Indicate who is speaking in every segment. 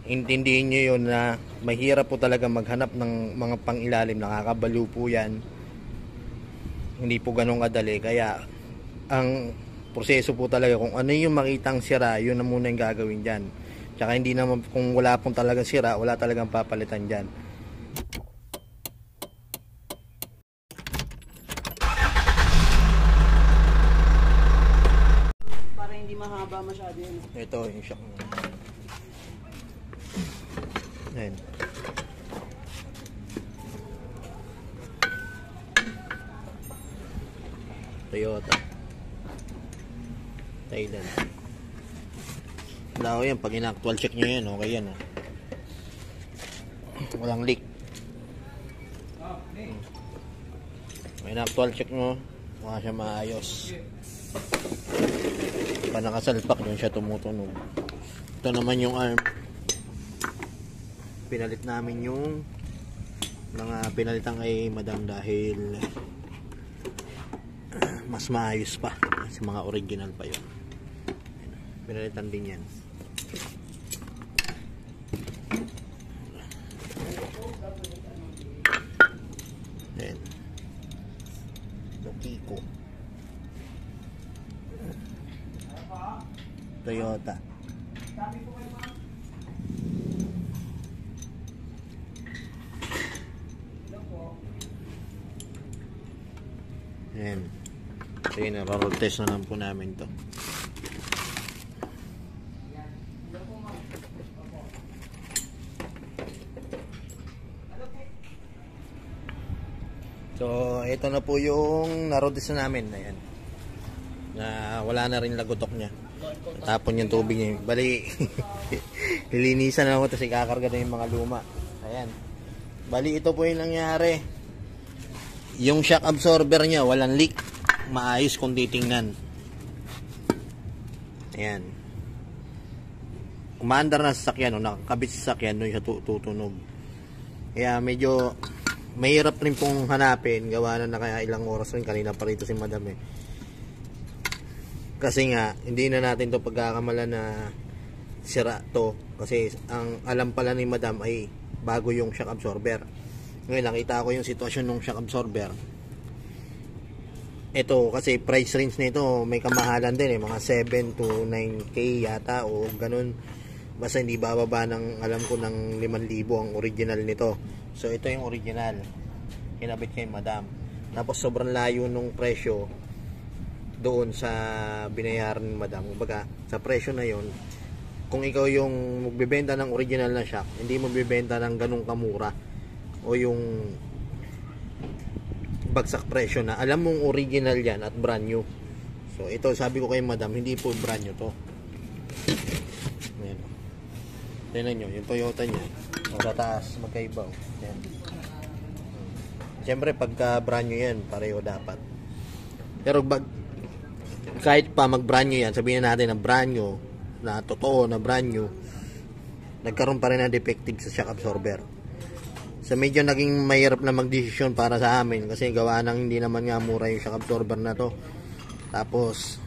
Speaker 1: intindihin nyo yun na mahirap po talaga maghanap ng mga pangilalim, nakakabalo po yan, hindi po ganun kadali. Kaya ang proseso po talaga, kung ano yung makitang sira, yun na muna yung gagawin dyan. Tsaka hindi naman, kung wala pong talaga sira, wala talagang papalitan dyan.
Speaker 2: Para hindi mahaba masyado yun.
Speaker 1: Ito yung shock niya. Ayan. Toyota Thailand. Wala ko yan, pag ina-actual check nyo yan, okay yan, oh. Walang leak. Pag ina-actual check nyo, mukha siya maayos. Pa nakasalpak, yun siya tumutunog. Ito naman yung arm. Pinalit namin yung mga pinalitan kay madam dahil mas maayos pa kasi mga original pa yun. Pinalitan din yan. Ayan. Kiko Toyota. Ayan. So yun, roll test na lang po namin to. So ito na po yung na-roll test na namin. Ayan. Na wala na rin lagotok niya. Tapon yung tubig niya. Bali, lilinisan na ako kasi kakarga na yung mga luma. Ayan. Bali, ito po yung nangyari. Yung shock absorber niya, walang leak. Maayos kung titingnan. Ayan. Umaandar na sa sasakyan, nakakabit sa sasakyan, doon siya tutunog. Kaya medyo mahirap rin pong hanapin. Gawa na kaya ilang oras rin. Kanina pa rito si madam eh. Kasi nga, hindi na natin to pagkakamalan na sira to. Kasi ang alam pala ni madam ay bago yung shock absorber. Ngayon, nakita ko yung sitwasyon ng shock absorber. Ito, kasi price range nito may kamahalan din eh. Mga 7 to 9K yata o ganun. Basta hindi bababa ng, alam ko, ng 5,000 ang original nito. So, ito yung original. Kinabit kay madam. Tapos, sobrang layo nung presyo doon sa binayaran ni madam. Kumbaga, sa presyo na yon, kung ikaw yung magbebenta ng original na shock, hindi mo bibenta ng ganung kamura o yung bagsak presyo na alam mong original yan at brand new. So ito, sabi ko kay madam, hindi po brand new to. Ayan. Tignan nyo, yung Toyota nya o sa taas, magkaiba. Ayan. Siyempre pagka brand new yan, pareho dapat. Pero kahit pa mag brand new yan, sabihin natin na brand new, na totoo na brand new, nagkaroon pa rin ng defective sa shock absorber. So medyo naging mahirap na magdesisyon para sa amin kasi gawa nang hindi naman nga mura yung shock absorber na to. Tapos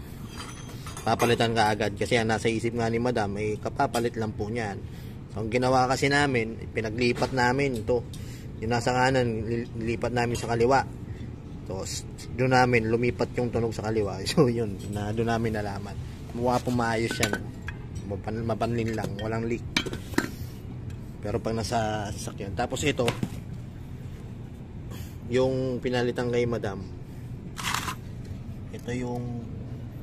Speaker 1: papalitan ka agad kasi ang nasa isip nga ni madam ay kapapalit lang po niyan. So ang ginawa kasi namin, pinaglipat namin ito. Yung nasa kanan, lipat namin sa kaliwa. Tapos doon namin lumipat yung tunog sa kaliwa. So yun, na doon namin nalaman. Mukha po maayos yan. Mapanlin lang, walang leak. Pero pag nasa sasakyan. Tapos ito, yung pinalitan kay madam, ito yung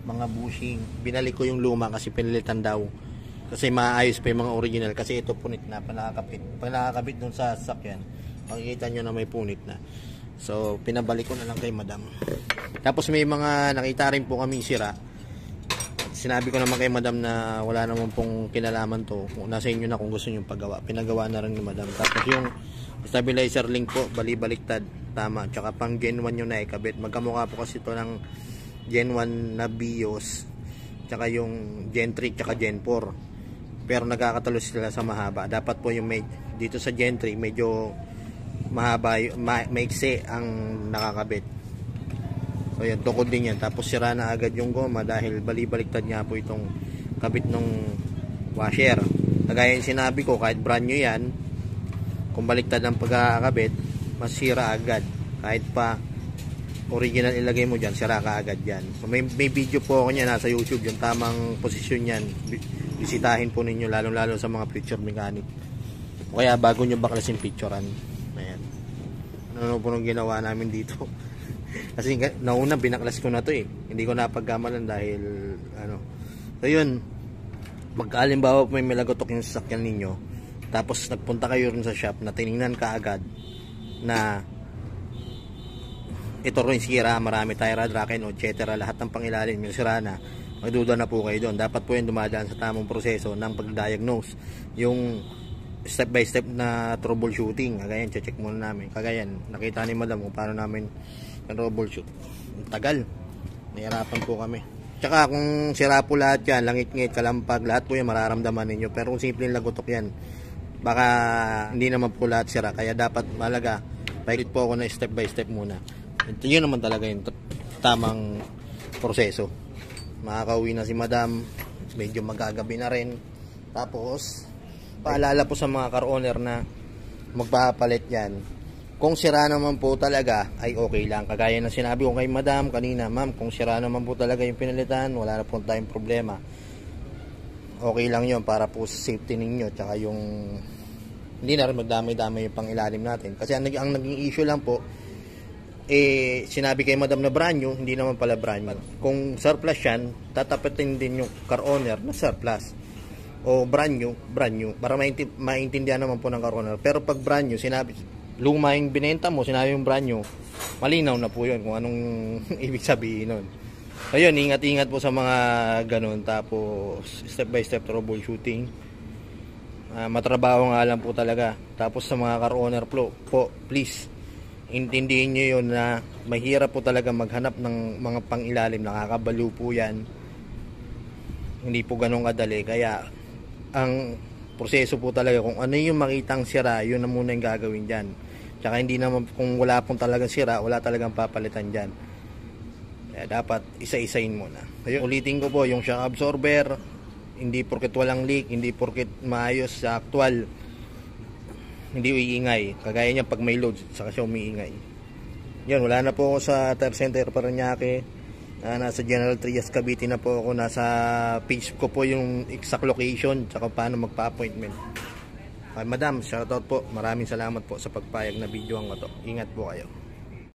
Speaker 1: mga bushing. Binalik ko yung luma kasi pinalitan daw. Kasi maayos pa yung mga original. Kasi ito punit na, panakakabit. Pag nakakabit dun sa sasakyan, makikita nyo na may punit na. So pinabalik ko na lang kay madam. Tapos may mga nakita rin po kami sira. Sinabi ko naman kay madam na wala naman pong kinalaman to. Nasa inyo na kung gusto nyo paggawa. Pinagawa na rin ni madam. Tapos yung stabilizer link po, bali-baliktad. Tama. Tsaka pang Gen 1 yung naikabit. Magkamukha po kasi ito ng Gen 1 na BIOS. Tsaka yung Gen 3 tsaka Gen 4. Pero nagkakatalo sila sa mahaba. Dapat po yung dito sa Gen 3 medyo mahaba, maiksi ang nakakabit. So yan, tukod din yan. Tapos sira na agad yung goma dahil bali-baliktad nga po itong kabit ng washer. Kagaya yung sinabi ko, kahit brand new yan, kung baliktad ang pagkakabit, masira agad. Kahit pa original ilagay mo dyan, sira ka agad yan. So may video po ako niya nasa YouTube, yung tamang posisyon yan. Bisitahin po ninyo, lalo sa mga picture mechanic. O kaya bago nyo baklasin picturean. Ayan. Ano po nung ginawa namin dito. Kasi nauna binaklas ko na to eh. Hindi ko napagkamalan dahil ano. So yun, magkalimbawa po may lagotok yung sasakyan ninyo, tapos nagpunta kayo rin sa shop na tiningnan ka agad na ito rin sira, marami tire rod, rack and etc. Lahat ng pangilalim yung sira na, magduda na po kayo doon. Dapat po yung dumadaan sa tamang proseso ng pag-diagnose. Yung step by step na troubleshooting. Kagayan, check muna namin. Kagayan, nakita ni madam kung paano namin troubleshoot. Tagal. Nahirapan po kami. Tsaka kung sira po lahat yan, langit-ngit, kalampag, lahat po yan mararamdaman ninyo. Pero kung simpleng lagotok yan, baka hindi naman po lahat sira. Kaya dapat malaga, paikot po ako na step by step muna. Ito yun naman talaga yung tamang proseso. Makakauwi na si madam, medyo magagabi na rin. Tapos paalala po sa mga car owner na magpapalit yan, kung sira naman po talaga ay okay lang. Kagaya na sinabi ko kay madam kanina, ma'am, kung sira naman po talaga yung pinalitan, wala na po tayong problema, okay lang yun para po sa safety ninyo. Tsaka yung hindi na rin magdamay-damay yung pangilalim natin. Kasi ang naging issue lang po, sinabi kay madam na brand new, hindi naman pala brand new. Kung surplus yan, tatapatin din yung car owner na surplus o brand new para maintindihan naman po ng car owner. Pero pag brand new, sinabi luma yung binenta mo, sinabi yung brand new, malinaw na po yun kung anong ibig sabihin nun. So yun, ingat-ingat po sa mga ganun. Tapos step by step troubleshooting, matrabaho nga lang po talaga. Tapos sa mga car owner po, please intindihin nyo yun na mahirap po talaga maghanap ng mga pangilalim. Nakakabalo po yan, hindi po ganun kadali. Kaya ang proseso po talaga, kung ano yung makitang sira, yun na muna yung gagawin dyan. Tsaka hindi naman, kung wala pong talagang sira, wala talagang papalitan dyan. Kaya dapat isa-isain muna. Ayun, ulitin ko po, yung shock absorber, hindi porket walang leak, hindi porket maayos sa actual, hindi uiingay. Kagaya niya pag may load, saka siya umiingay. Yun, wala na po ako sa tire center Parañaque. Nasa General Trias Cavite na po ako. Nasa page ko po yung exact location tsaka paano magpa-appointment. Madam, shoutout po. Maraming salamat po sa pagpayag na video ang to. Ingat po kayo.